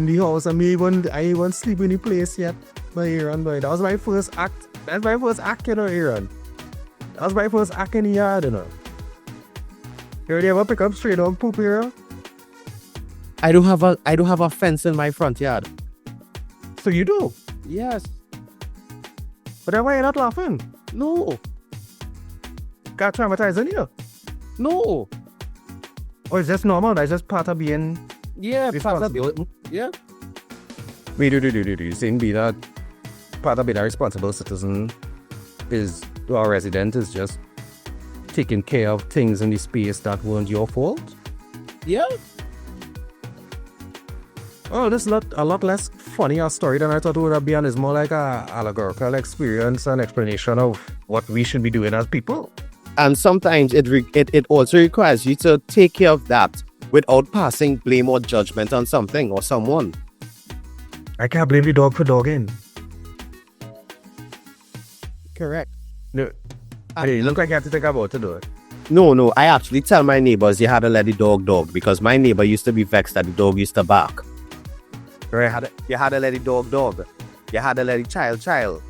the house, and I even sleep in the place yet. But Aaron, boy, that was my first act. That's my first act, you know, Aaron. That was my first act in the yard, you know. You already ever pick up stray dog poop here? I don't have a fence in my front yard. So you do? Yes. But then why you not laughing? No. Got traumatized you? No. Or is just normal? That's just part of being Yeah, responsible. Yeah. We do. You saying be that part of being a responsible citizen is to our resident is just taking care of things in the space that weren't your fault? Yeah. Oh, this is a lot less funny a story than I thought it would have been. It's more like a allegorical experience and explanation of what we should be doing as people. And sometimes it also requires you to take care of that without passing blame or judgment on something or someone. I can't blame the dog for dogging. Correct. No. Hey, look like you have to think about to do it. No. I actually tell my neighbors you had to let the dog because my neighbor used to be vexed that the dog used to bark. Right. You had to let the dog. You had to let the child.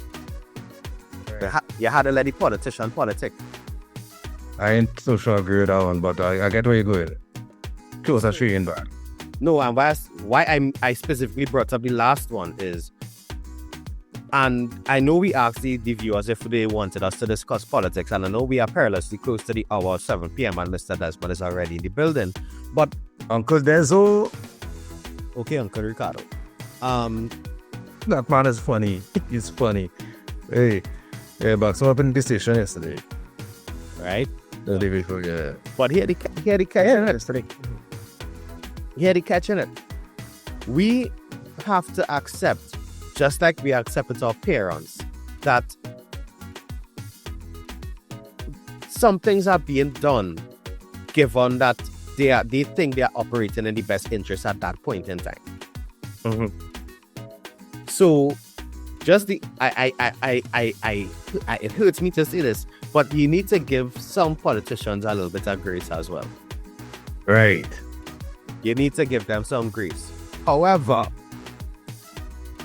Right. You had to let the politician politic. I ain't so sure I agree with that one, but I get where you're going. Close a tree in bad. No, and why I specifically brought up the last one is, and I know we asked the viewers if they wanted us to discuss politics, and I know we are perilously close to the hour of 7 p.m. and Mr. Desmond is already in the building. But Uncle Dezo, okay, Uncle Ricardo. that man is funny. He's funny. Hey, but so up in the station yesterday. Right? The day before, yeah. But here the Yesterday. Here the catch in it. We have to accept, just like we accept with our parents, that some things are being done given that they think they are operating in the best interest at that point in time. Mm-hmm. So just it hurts me to say this, but you need to give some politicians a little bit of grace as well. Right. You need to give them some grace. However,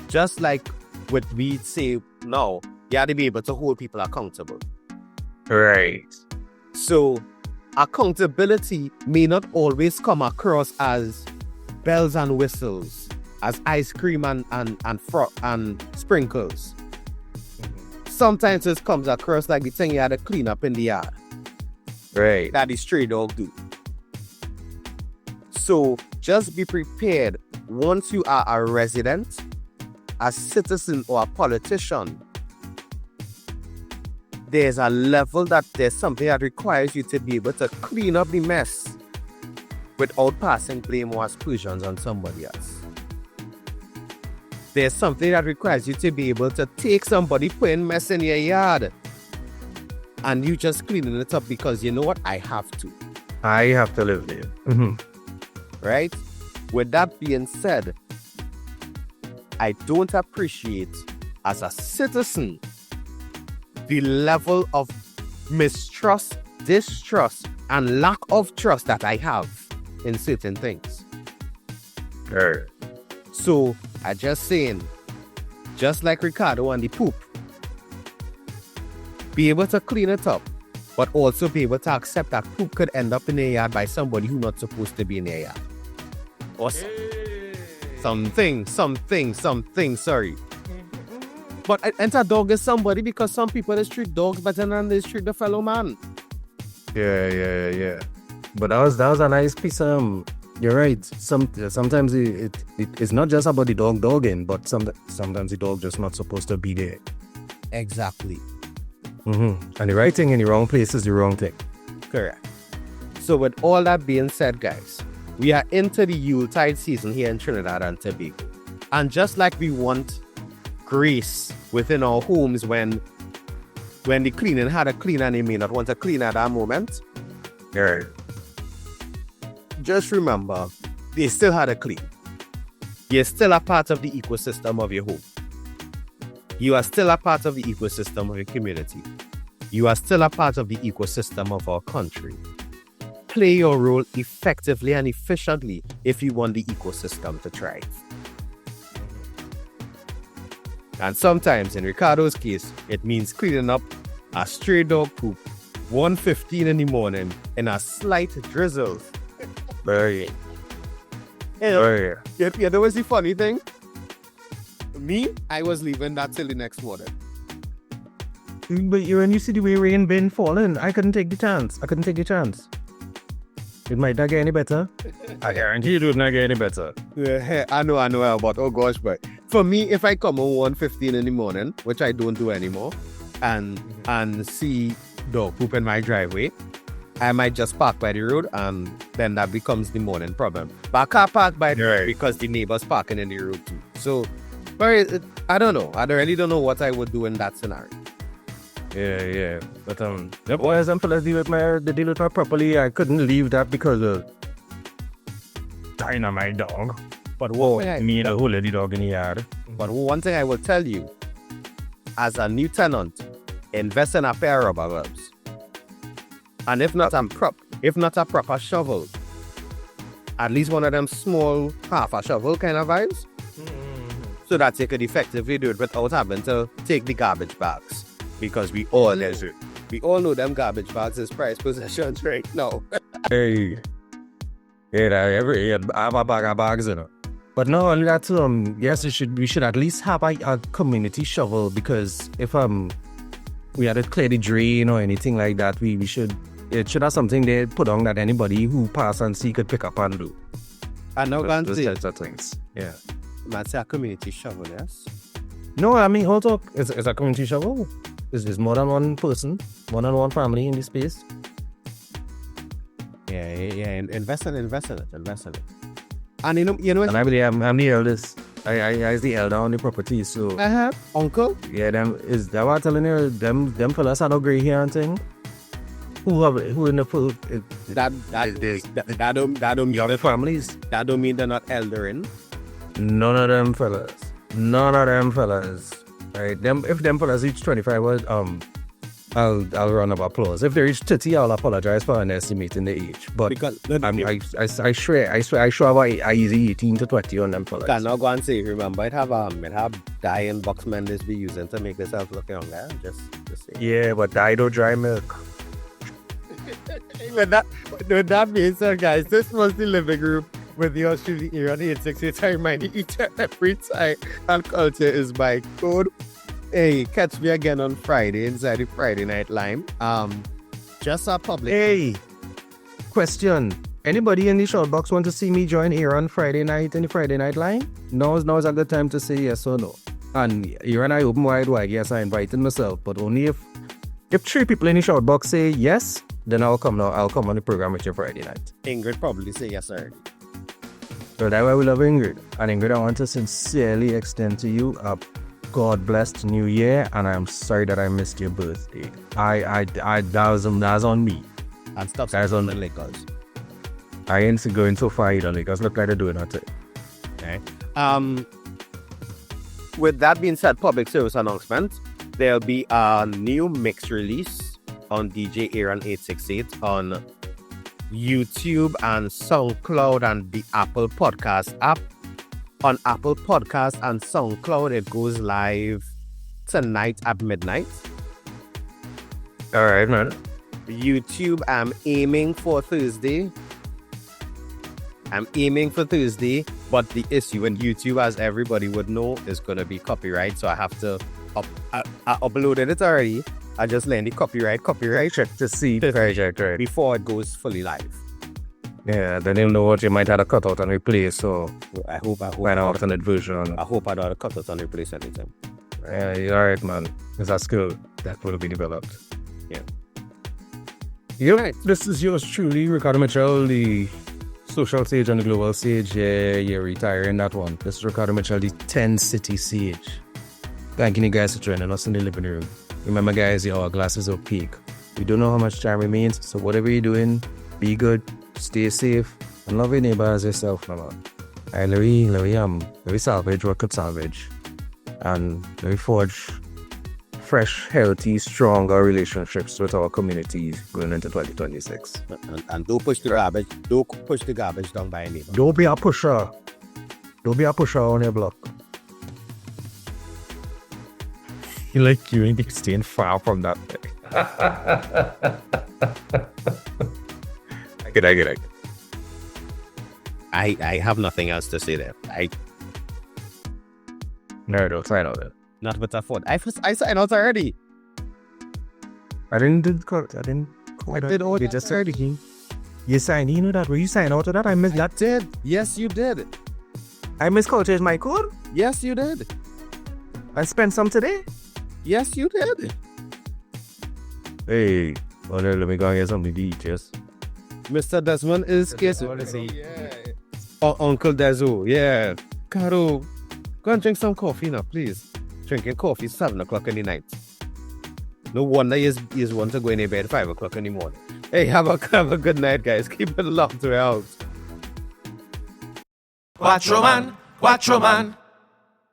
just like what we say now, you have to be able to hold people accountable. Right. So accountability may not always come across as bells and whistles, as ice cream and sprinkles. Sometimes it comes across like the thing you had to clean up in the yard. Right. That the stray dog do. So just be prepared once you are a resident, a citizen or a politician. There's a level that there's something that requires you to be able to clean up the mess without passing blame or aspersions on somebody else. There's something that requires you to be able to take somebody putting mess in your yard and you just cleaning it up because you know what? I have to. I have to live there. Mm-hmm. Right? With that being said, I don't appreciate as a citizen the level of mistrust, distrust, and lack of trust that I have in certain things. Right. So I just saying, just like Ricardo and the poop, be able to clean it up, but also be able to accept that poop could end up in the yard by somebody who's not supposed to be in the yard. Or something, sorry. But enter dog is somebody because some people they treat dogs better than they treat the fellow man. Yeah. But that was a nice piece. You're right. Sometimes it's not just about the dog dogging, but sometimes the dog just not supposed to be there. Exactly. Mm-hmm. And the right thing in the wrong place is the wrong thing. Correct. So with all that being said, guys, we are into the Yuletide season here in Trinidad and Tobago. And just like we want grace within our homes when the cleaning had a clean and they may not want to clean at that moment, Right. just remember, they still had a clean. You're still a part of the ecosystem of your home. You are still a part of the ecosystem of your community. You are still a part of the ecosystem of our country. Play your role effectively and efficiently if you want the ecosystem to thrive. And sometimes, in Ricardo's case, it means cleaning up a stray dog poop 1:15 in the morning in a slight drizzle. Right. You know what's the funny thing? Me, I was leaving that till the next morning. But when you see the way rain been falling, I couldn't take the chance. It might not get any better. I guarantee it would not get any better. Yeah, I know, but oh gosh, but for me, if I come home 1:15 in the morning, which I don't do anymore, and see dog poop in my driveway, I might just park by the road, and then that becomes the morning problem. But I can't park by the road because the neighbors parking in the road too. So, but I don't know. I really don't know what I would do in that scenario. Yeah. But the boys and fellas deal with my properly. I couldn't leave that because of dynamite dog. But me and a whole lady dog in the yard. But one thing I will tell you, as a new tenant, invest in a pair of rubber gloves. And if not a proper shovel, at least one of them small half a shovel kind of vibes, so that you could effectively do it without having to take the garbage bags. Because we all know them garbage bags is prized possessions right now. Hey, I have a bag of bags in it. But no, only that yes, we should at least have a community shovel, because if we had to clear the drain or anything like that, it should have something they put on that anybody who pass and see could pick up and do. And now those types of things. Yeah. That's a community shovel, yes? No, I mean, hold up. It's a community shovel. There's more than one person, more than one family in this space. Yeah. Invest in it. And you know. And I believe I'm the eldest. I is the elder on the property, so. Uncle. Yeah, is that what I'm telling you? Them fellas are no gray hair and thing. Who in the pool? That don't mean the families. That don't mean they're not eldering. None of them fellas. Right? If them fellas reach 25, I'll run up applause. If they reach 30, I'll apologize for underestimating the age. But because I swear I easy 18 to 20 on them fellas. Can not go and say, remember, it have dye and boxmen this be using to make themselves look younger. Just say. Yeah, but dye don't dry milk. With that being said, guys, this was the living room with the Australian Aaron868. I remind you each and every time, and culture is by code. Hey, catch me again on Friday inside the Friday Night Lime. Just a public. Hey, question. Anybody in the short box want to see me join Aaron Friday night in the Friday Night Lime? Now is a good time to say yes or no. And Aaron, I open wide. Yes, I invited myself, but only if 3 people in the short box say yes, then I'll come on the program with you Friday night. Ingrid probably say yes already. So that's why we love Ingrid. And Ingrid, I want to sincerely extend to you a God-blessed New Year, and I'm sorry that I missed your birthday. That's on me. And stop that's on the Lakers. I ain't going so far either. Lakers look like they're doing it. Okay. With that being said, public service announcement. There'll be a new mix release on DJ Aaron868 on YouTube and SoundCloud and the Apple Podcast app. On Apple Podcast and SoundCloud, it goes live tonight at midnight. All right, man. YouTube, I'm aiming for Thursday, but the issue in YouTube, as everybody would know, is going to be copyright, so I have to I uploaded it already. I just learned the copyright check to see right. before it goes fully live. Yeah, then you'll know what you might have to cut out and replace. So I hope an alternate version. I hope I don't have to cut out and replace anything. Yeah, you're all right, man. It's a skill that will be developed. Yeah. You're right. This is yours truly, Ricardo Mitchell, the social sage and the global sage. Yeah, you're retiring that one. This is Ricardo Mitchell, the 10-city sage. Thanking you guys for joining us in the living room. Remember, guys, your hourglass is opaque. We don't know how much time remains, so whatever you're doing, be good, stay safe, and love your neighbor as yourself, my man. Let salvage what could salvage. And let me forge fresh, healthy, stronger relationships with our communities going into 2026. And don't push the garbage down by a neighbor. Don't be a pusher. Don't be a pusher on your block. You ain't staying far from that thing. I get it. I have nothing else to say there. No, don't sign out then. Not with a phone. I signed out already. I didn't quite did all you just heard it. You signed, you know that when you sign out of that, I missed that. Did. Yes, you did. I miscalculated my code. Yes, you did. I spent some today. Yes, you did. Hey, well, let me go and get something to eat, yes. Mr. Desmond is kissing. Yeah. Oh, Uncle Dezu, yeah. Caro, go and drink some coffee now, please. Drinking coffee 7 o'clock in the night. No wonder he's want to go in bed 5 o'clock in the morning. Hey, have a good night, guys. Keep it locked to the house. Quattro man,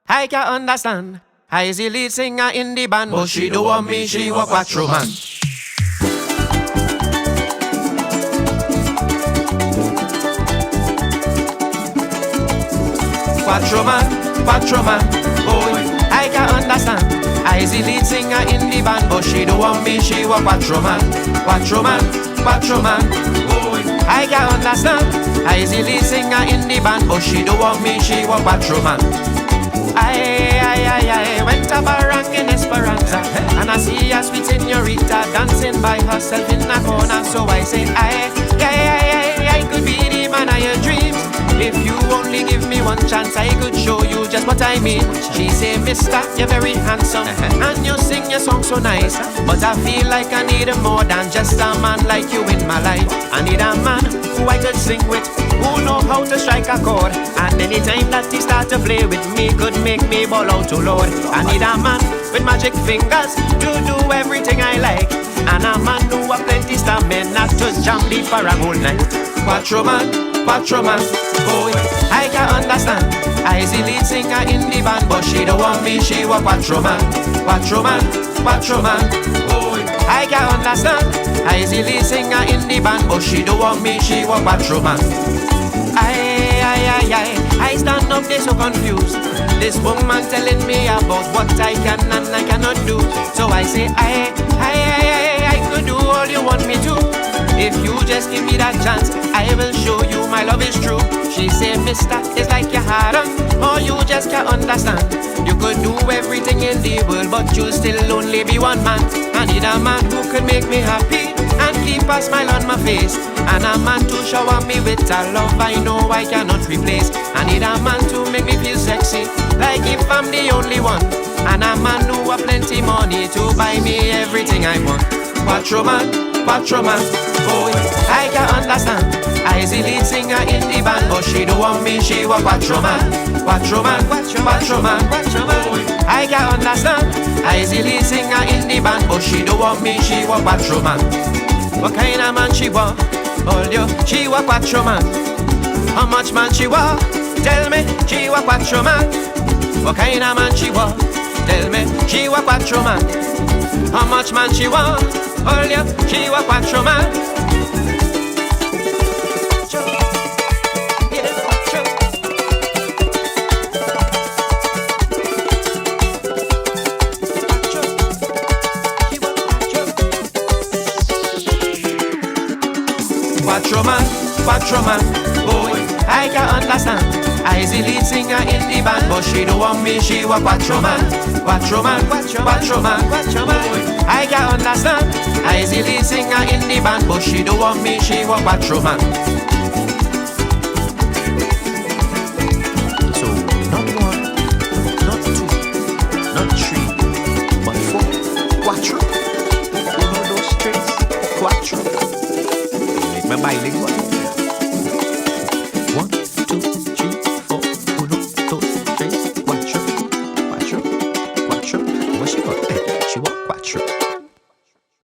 I can understand. I is the lead singer in the band, but she don't want me, she want quattro man. Quattro man, boy, I can understand. I is the lead singer in the band, but she don't want me, she want quattro man, boy, I can understand. I is the lead singer in the band, but she don't want me, she want quattro man. I went to Barang in Esperanza, and I see a sweet señorita dancing by herself in a corner. So I say, I could be the man of your dreams. If you only give me one chance, I could show you just what I mean. She say, mister, you're very handsome, and you sing your song so nice, but I feel like I need more than just a man like you in my life. I need a man who I could sing with, who know how to strike a chord, and anytime that he start to play with me could make me ball out to Lord. I need a man with magic fingers to do everything I like, and a man who have plenty stamina to jam the for a whole night. Quattro man, boy, I can understand. I is the lead singer in the band, but she don't want me, she want quattro man, boy, I can understand. I is the lead singer in the band, but she don't want me, she want quattro man. I stand up there so confused. This woman telling me about what I can and I cannot do. So I say, I could do all you want me to. If you just give me that chance, I will show you my love is true. She say, mister, it's like you had or you just can't understand. You could do everything in the world, but you still only be one man. I need a man who could make me happy and keep a smile on my face, and a man to shower me with a love I know I cannot replace. I need a man to make me feel sexy, like if I'm the only one, and a man who have plenty money to buy me everything I want. Quattro man, boy, I can understand. I is the lead singer in the band, but she don't want me, she want quattro man, boy, I can understand. I is the lead singer in the band, but she don't want me, she want quattro man. What kind of man she want? All you, she want quattro man. How much man she want? Tell me, she want quattro man. What kind of man she want? Tell me, she want quattro man. How much man she want? All you, she want quattro man. Quattro man, boy, I can understand. I is the lead singer in the band, but she don't want me, she want quattro man, boy, I can understand. I is the lead singer in the band, but she don't want me, she want quattro man. So, not one, not two, not three, but four. Quattro. You know those strings? Quattro. Make me bilingual. 1, 2, 3, 4, 1, 2, 3, 4. Quattro. What's she got? She want quattro.